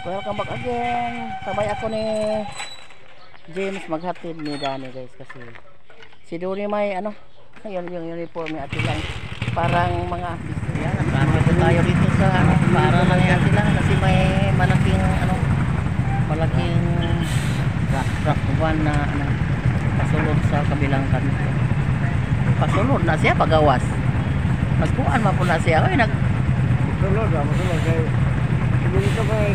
Welcome back again. Sabay ako ni James maghatid ni Danny guys kasi si Donnie may ano, yung uniform ni ate lang. Parang mga yan, nagkakita tayo dito sa ano, para lang yan sila kasi may malaking ano, malaking truck van na ano, pasulod sa kabilang kanto. Pasulod na siya pagawas. Nagkuan man po na siya. Oy, Masulod kay dito kay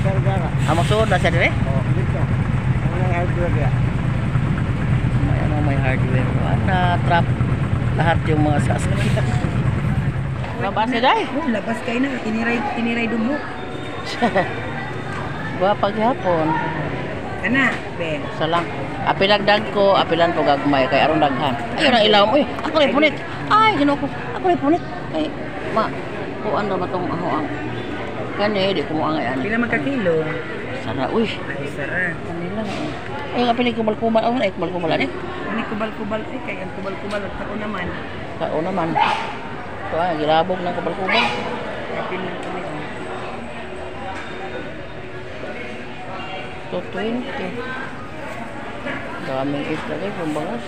Gargara. masulod na siya dire? Oh, dito. Ang hardware dia. May hardware. Na trap lahat yung mga sasakyan. Labas na day. Oh, labas kayo na. Tiniray dumbo. Ba paghapon. Kana, be. Sa lang. Apilagdag ko, apilan ko gagmay kay aron daghan. Ayun ang ilaw mo. Uy, ako rin punit. Ay, Ginoo ko. Ako rin punit. Ay, ma, kuan ra ba tong ahoang? Kani di ko mo angay ani. Pila magkakilo? Sara, uy. Ay, sara. Kanila. Ay, apilin kumal-kumal. Ano ay kumal-kumal ani? Ano kubal-kubal eh? Kaya ang kubal-kubal at tako naman. Kao naman. Ito ay, gilabog ng kumal-kumal. Kapin lang kami. So, 20. Daming isla guys, yung bangus.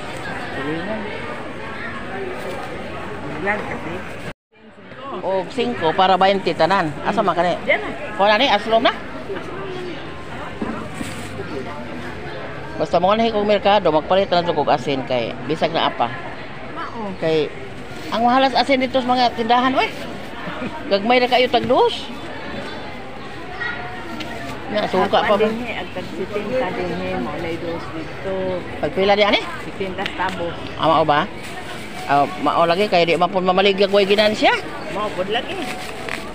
Tulingan. Vlog kasi. O, 5 para 20 tanan. Asa man kani? Diyan na. Kuha na ni, aslong na. Basta mo na kong merkado, magpalit na kong asin kay bisag na apa. Mao. Kay ang mahalas asin dito sa mga tindahan, oy. Gagmay na kayo tagdos. Ya, suka pa ba? Ang tagsiting ka din mo na idos dito. Pagpila di ani? 70 tabo. Ama ba? Mao lagi kay di man pud mamaligya koy ginansya. Mao pud lagi.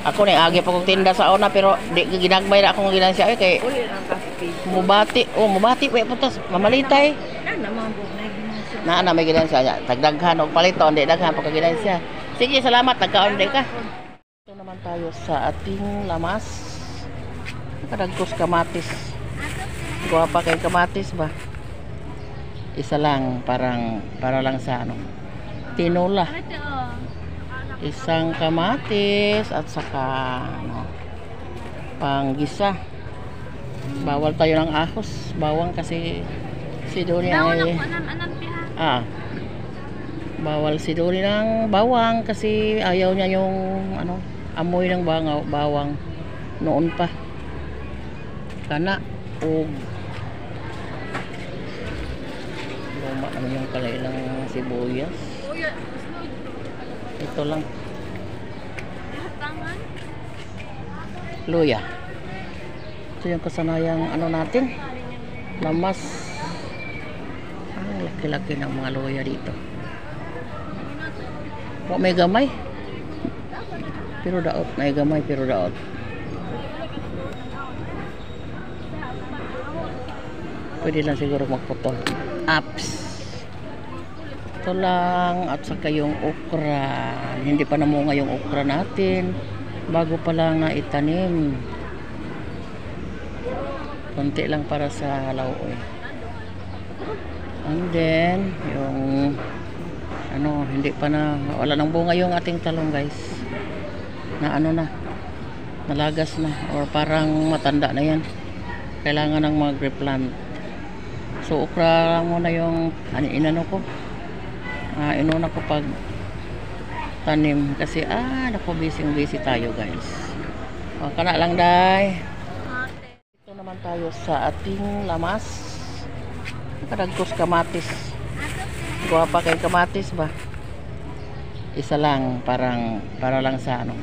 Ako ni agi pa kong tinda sa una pero di ginagmay na akong ginansya kay Uli ang kasi. mubati we putas mamalitay. Na naman po na ginasya. Na may ginansya niya. Tagdaghan og paliton di daghan pagka ginansya. Sige, salamat nagkaon di ka. Ito naman tayo sa ating lamas. Kadagkos kamatis. Guwapa kay kamatis ba? Isa lang para lang sa ano. Tinola. Isang kamatis at saka ano, panggisa. Bawal tayo ng ahos, bawang kasi si Donnie ay bawal si Donnie ng bawang kasi ayaw niya yung ano, amoy ng bawang noon pa. Kana og luma naman yung kalailang sibuyas. Ito lang. Luya. Ito yung kasanayang ano natin. Lamas. Ang laki-laki ng mga luya dito. May gamay. Pero daot. May gamay pero daot. Pwede lang siguro magputol. Apps. Ito lang at saka yung okra. Hindi pa namunga yung okra natin. Bago pa lang na itanim. Konti lang para sa lauoy. And then yung ano, hindi pa na wala nang bunga yung ating talong guys. Na ano na. Nalagas na or parang matanda na yan. Kailangan ng mag-replant. So okra lang muna yung inano ko. Inuna ko pag tanim kasi naku busy tayo guys. Kana lang day. Ito naman tayo sa ating lamas. Kadagkos kamatis. Guwapa kay kamatis ba? Isa lang para lang sa ano.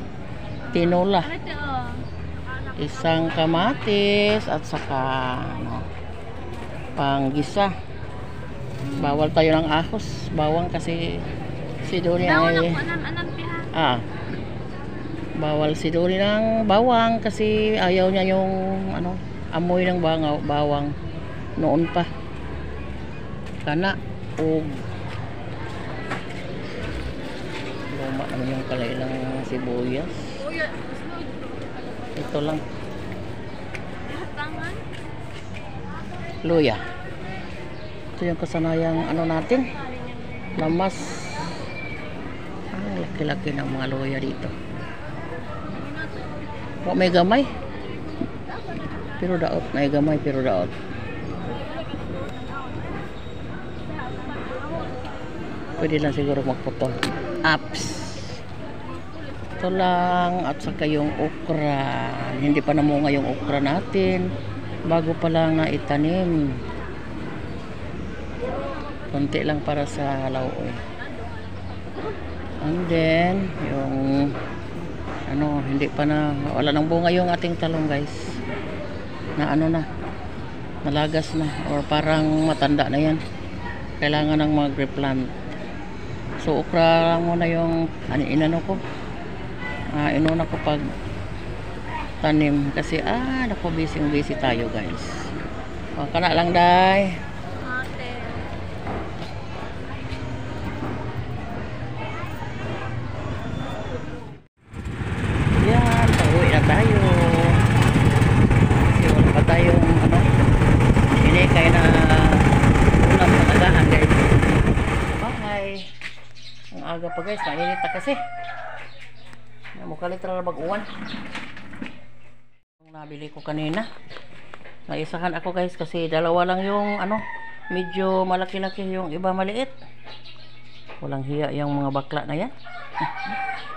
Tinola. Isang kamatis at saka ano, panggisa. Bawal tayo ng ahos, bawang kasi si Donnie ay bawal si Donnie ng bawang kasi ayaw niya yung ano, amoy ng bawang noon pa. Kana og luma naman yung kalailang sibuyas. Ito lang. Luya. Ito yung kasanayang ano natin. Lamas. Ang laki-laki ng mga luya dito. May gamay. Pero daot na gamay pero daot. Pwede lang siguro magphoto. Apps. Ito lang at saka yung okra. Hindi pa namunga yung okra natin. Bago pa lang na itanim. Konti lang para sa lauoy. And then yung hindi pa na wala nang bunga yung ating talong guys. Na nalagas na or parang matanda na yan. Kailangan ng mag-replant. So okra lang muna yung inano ko. Inuna ko pag tanim kasi naku busy tayo guys. Kana lang day. Yan, pauwi na tayo. Kasi wala pa tayong hindi kaya na ulam na agahan guys. Bye. Ang aga pa guys, mainit na kasi. Mukha literal bag-uwan. Nabili ko kanina. Naisahan ako guys kasi dalawa lang yung medyo malaki-laki, yung iba maliit. Walang hiya yung mga bakla na yan.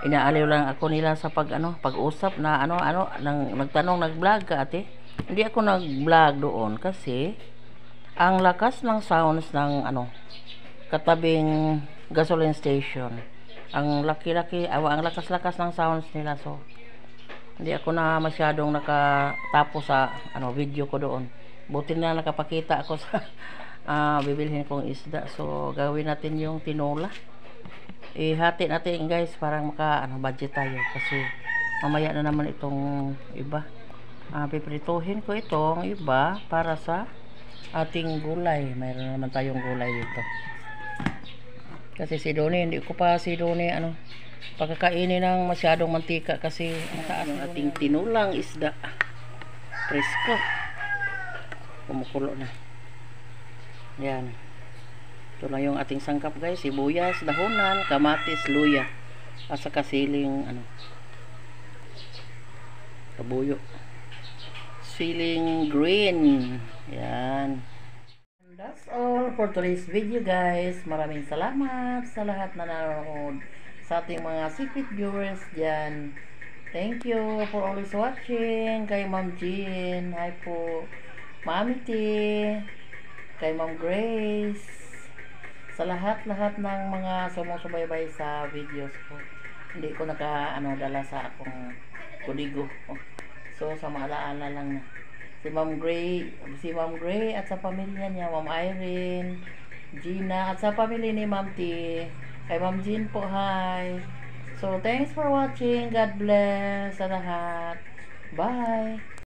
Inaaliw lang ako nila sa pag-usap na nagtanong, nag-vlog ka ate. Hindi ako nag-vlog doon kasi ang lakas ng sounds ng katabing gasoline station. Ang laki-laki, ang lakas-lakas ng sounds nila, so hindi ako na masyadong nakatapos sa video ko doon. Buti na nakapakita ako sa bibilhin kong isda. So gawin natin yung tinola. Ihati natin guys para budget tayo kasi mamaya na naman itong iba. Piprituhin ko itong iba para sa ating gulay. Mayroon naman tayong gulay dito. Kasi si Donnie, hindi ko pa si Donnie pagkakainin ng masyadong mantika kasi mataas yung ating tinulang isda. Presko. Kumukulo na. Yan. Ito lang yung ating sangkap guys. Sibuyas, dahonan, kamatis, luya. At saka siling kabuyo. Siling green. Yan. That's all for today's video guys. Maraming salamat sa lahat na nanonood, sa ating mga secret viewers dyan. Thank you for always watching. Kay Ma'am Jean, hi po. Mami T, kay Ma'am Grace, sa lahat-lahat ng mga sumusubaybay sa videos ko. Hindi ko dala sa akong kudigo. So sa maalaala lang na. Si Ma'am Gray at sa pamilya niya, Ma'am Irene, Gina at sa pamilya ni Ma'am T. Kay Ma'am Jean po, hi. So thanks for watching. God bless sa lahat. Bye.